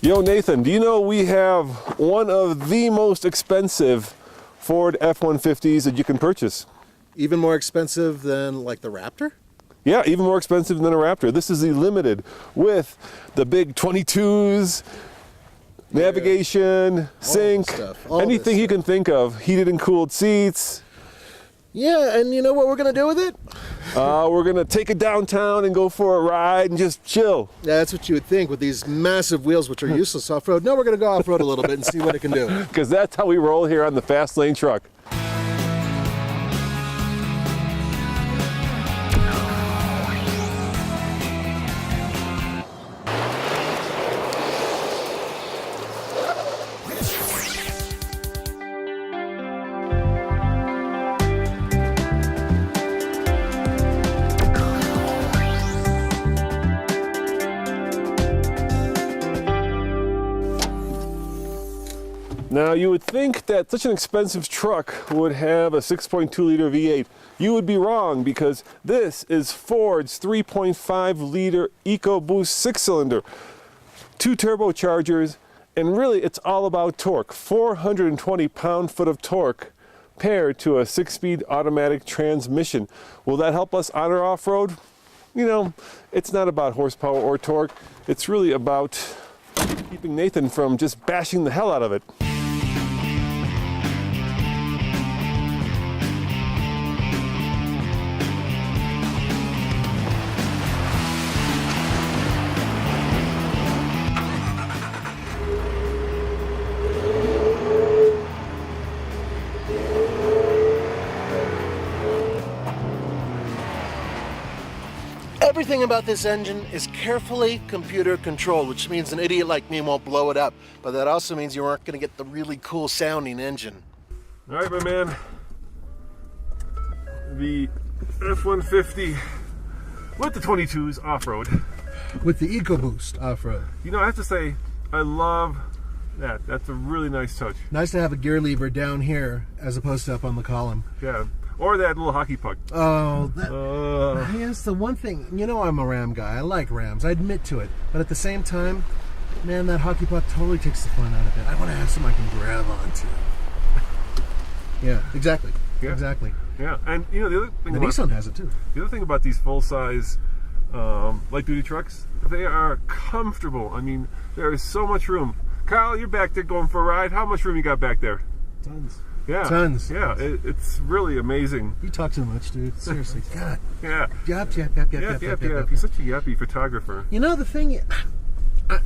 Yo, Nathan, do you know we have one of the most expensive Ford F-150s that you can purchase? Even more expensive than like the Raptor? Yeah, even more expensive than a Raptor. This is the Limited with the big 22s, navigation, sync, anything you can think of. Heated and cooled seats. Yeah, and you know what we're going to do with it? We're going to take it downtown and go for a ride and just chill. Yeah, that's what you would think with these massive wheels, which are useless off-road. No, we're going to go off-road a little bit and see what it can do. Because that's how we roll here on the Fast Lane Truck. Now, you would think that such an expensive truck would have a 6.2 liter V8. You would be wrong, because this is Ford's 3.5 liter EcoBoost 6-cylinder, 2 turbochargers, and really it's all about torque. 420 pound-foot of torque paired to a 6-speed automatic transmission. Will that help us on our off-road? You know, it's not about horsepower or torque. It's really about keeping Nathan from just bashing the hell out of it. Everything about this engine is carefully computer controlled, which means an idiot like me won't blow it up. But that also means you aren't going to get the really cool sounding engine. All right, my man. The F-150 with the 22s off-road. With the EcoBoost off-road. You know, I have to say, I love that. That's a really nice touch. Nice to have a gear lever down here as opposed to up on the column. Yeah. Or that little hockey puck. Oh, that's the one thing. You know, I'm a Ram guy. I like Rams. I admit to it. But at the same time, man, that hockey puck totally takes the fun out of it. I want to have something I can grab onto. Yeah, exactly. Yeah. Exactly. Yeah, and you know the other thing. The Nissan has it too. The other thing about these full-size light-duty trucks, they are comfortable. I mean, there is so much room. Kyle, you're back there going for a ride. How much room you got back there? Tons. Yeah. Tons. Yeah, it's really amazing. You talk too much, dude. Seriously. God. Yeah. Yap. You're such a yappy photographer. You know, the thing,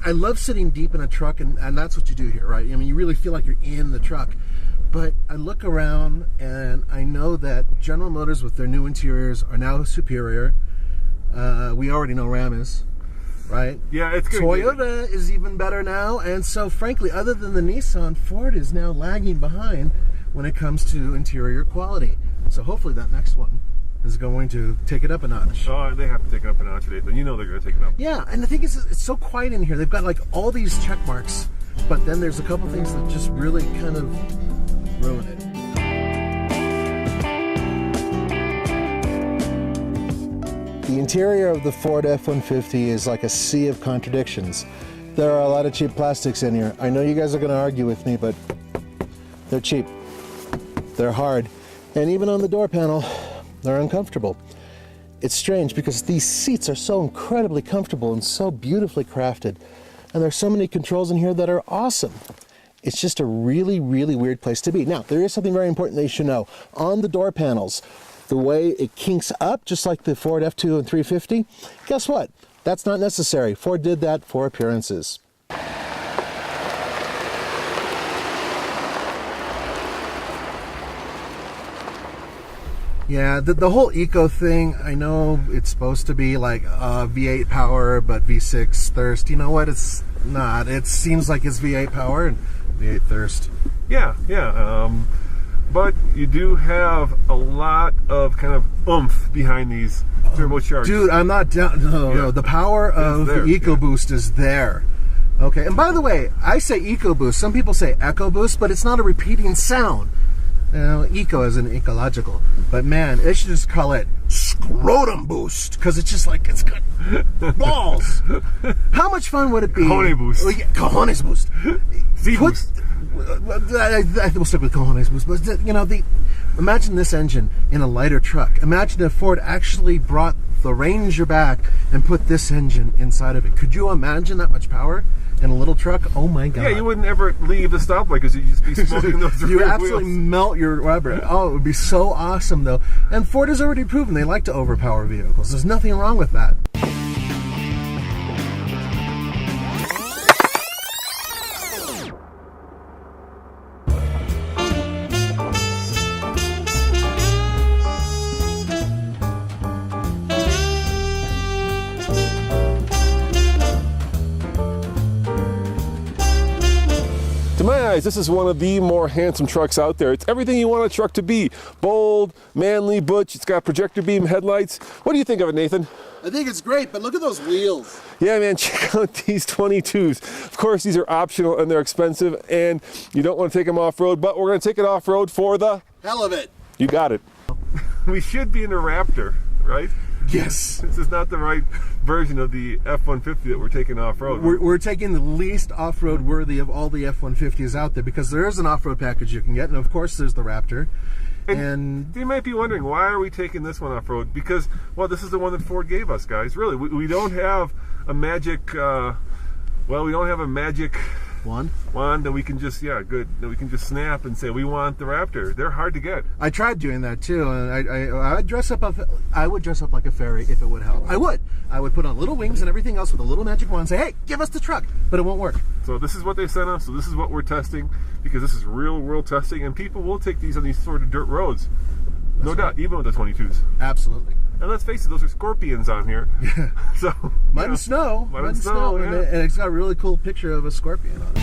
I love sitting deep in a truck, and that's what you do here, right? I mean, you really feel like you're in the truck. But I look around, and I know that General Motors, with their new interiors, are now superior. We already know Ram is, right? Yeah, it's good. Toyota is even better now, and so frankly, other than the Nissan, Ford is now lagging behind when it comes to interior quality. So hopefully that next one is going to take it up a notch. Oh, they have to take it up a notch, Nathan. You know they're going to take it up. Yeah, and the thing is, it's so quiet in here. They've got like all these check marks, but then there's a couple things that just really kind of ruin it. The interior of the Ford F-150 is like a sea of contradictions. There are a lot of cheap plastics in here. I know you guys are going to argue with me, but they're cheap. They're hard. And even on the door panel, they're uncomfortable. It's strange because these seats are so incredibly comfortable and so beautifully crafted. And there's so many controls in here that are awesome. It's just a really, really weird place to be. Now, there is something very important that you should know. On the door panels, the way it kinks up, just like the Ford F2 and 350, guess what? That's not necessary. Ford did that for appearances. Yeah, the whole eco thing, I know it's supposed to be like V8 power, but V6 thirst. You know what? It's not. It seems like it's V8 power and V8 thirst. Yeah. But you do have a lot of kind of oomph behind these turbochargers. Dude, I'm not down. No. The power of the EcoBoost is there. Okay, and by the way, I say EcoBoost. Some people say EcoBoost, but it's not a repeating sound. Eco as in ecological, but man, it should just call it scrotum boost, because it's just like, it's got balls. How much fun would it be? Cojones boost. Oh, yeah, cojones boost. Boost. I will stick with cojones boost, but you know, imagine this engine in a lighter truck. Imagine if Ford actually brought the Ranger back and put this engine inside of it. Could you imagine that much power in a little truck? Oh my God. Yeah, you wouldn't ever leave the stoplight because you'd just be smoking those You rear absolutely wheels. melt your rubber. Oh, it would be so awesome though. And Ford has already proven they like to overpower vehicles. There's nothing wrong with that. To my eyes, this is one of the more handsome trucks out there. It's everything you want a truck to be. Bold, manly, butch. It's got projector beam headlights. What do you think of it, Nathan? I think it's great, but look at those wheels. Yeah, man, check out these 22s. Of course, these are optional and they're expensive, and you don't want to take them off-road, but we're going to take it off-road for the Hell of it. You got it. We should be in a Raptor, right? Yes. This is not the right version of the F-150 that we're taking off-road. We're taking the least off-road worthy of all the F-150s out there, because there is an off-road package you can get, and of course there's the Raptor. And you might be wondering, why are we taking this one off-road? Because, well, this is the one that Ford gave us, guys. Really, we don't have a magic, we don't have a magic wand that we can just, that we can just snap and say, we want the Raptor. They're hard to get. I tried doing that too, and I would dress up like a fairy if it would help. I would put on little wings and everything else with a little magic wand and say, hey, give us the truck, but it won't work. So this is what they sent us, so this is what we're testing, because this is real world testing, and people will take these on these sort of dirt roads. No doubt, even with the 22s. Absolutely. And let's face it, those are scorpions on here. Yeah. So Mud and snow. Mud and snow, yeah. And it's got a really cool picture of a scorpion on it.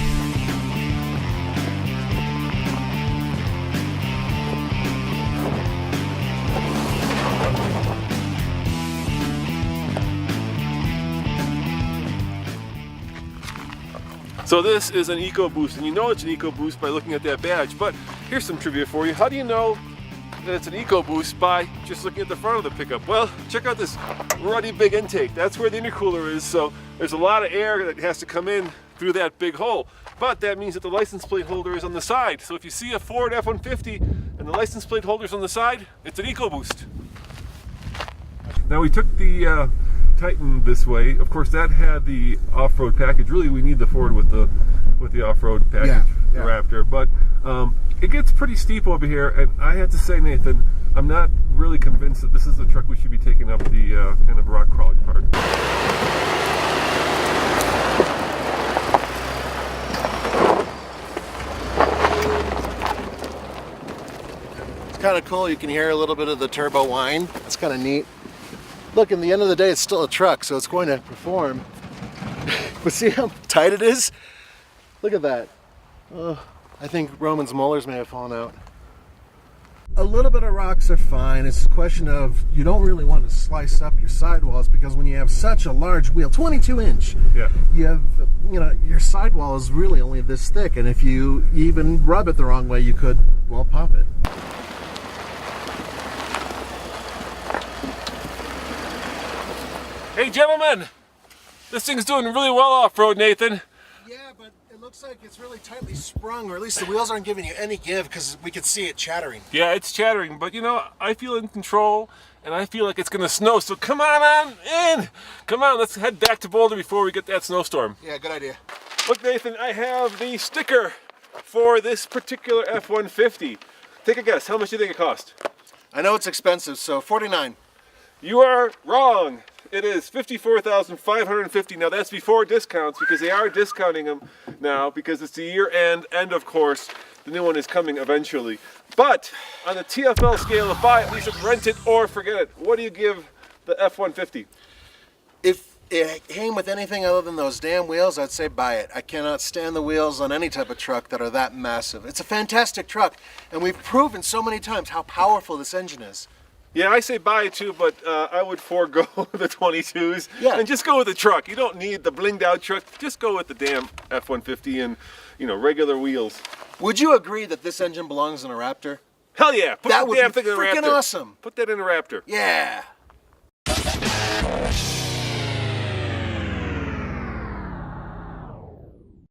So this is an EcoBoost, and you know it's an EcoBoost by looking at that badge. But here's some trivia for you. How do you know that it's an EcoBoost by just looking at the front of the pickup? Well, check out this ruddy big intake. That's where the intercooler is, so there's a lot of air that has to come in through that big hole. But that means that the license plate holder is on the side. So if you see a Ford F-150 and the license plate holder's on the side, it's an EcoBoost. Now we took the Titan this way. Of course, that had the off-road package. Really, we need the Ford with the off-road package, the Raptor. But it gets pretty steep over here, and I have to say, Nathan, I'm not really convinced that this is the truck we should be taking up the kind of rock crawling part. It's kind of cool. You can hear a little bit of the turbo whine. It's kind of neat. Look, in the end of the day, it's still a truck, so it's going to perform. But see how tight it is? Look at that. Oh, I think Roman's molars may have fallen out. A little bit of rocks are fine. It's a question of, you don't really want to slice up your sidewalls, because when you have such a large wheel, 22-inch, you have, your sidewall is really only this thick, and if you even rub it the wrong way, you could, well, pop it. Hey, gentlemen, this thing's doing really well off-road, Nathan. Yeah, but it looks like it's really tightly sprung, or at least the wheels aren't giving you any give, because we can see it chattering. Yeah, it's chattering, but I feel in control, and I feel like it's gonna snow, so come on in! Come on, let's head back to Boulder before we get that snowstorm. Yeah, good idea. Look, Nathan, I have the sticker for this particular F-150. Take a guess, how much do you think it cost? I know it's expensive, so $49. You are wrong. It is $54,550. Now that's before discounts, because they are discounting them now because it's the year end, and of course the new one is coming eventually. But on the TFL scale of buy it, lease it, rent it, or forget it, what do you give the F-150? If it came with anything other than those damn wheels, I'd say buy it. I cannot stand the wheels on any type of truck that are that massive. It's a fantastic truck, and we've proven so many times how powerful this engine is. Yeah, I say buy it too, but I would forego the 22s and just go with the truck. You don't need the blinged out truck. Just go with the damn F-150 and, regular wheels. Would you agree that this engine belongs in a Raptor? Hell yeah! Put That the would damn be thing in the freaking Raptor. awesome. Put that in the Raptor. Yeah.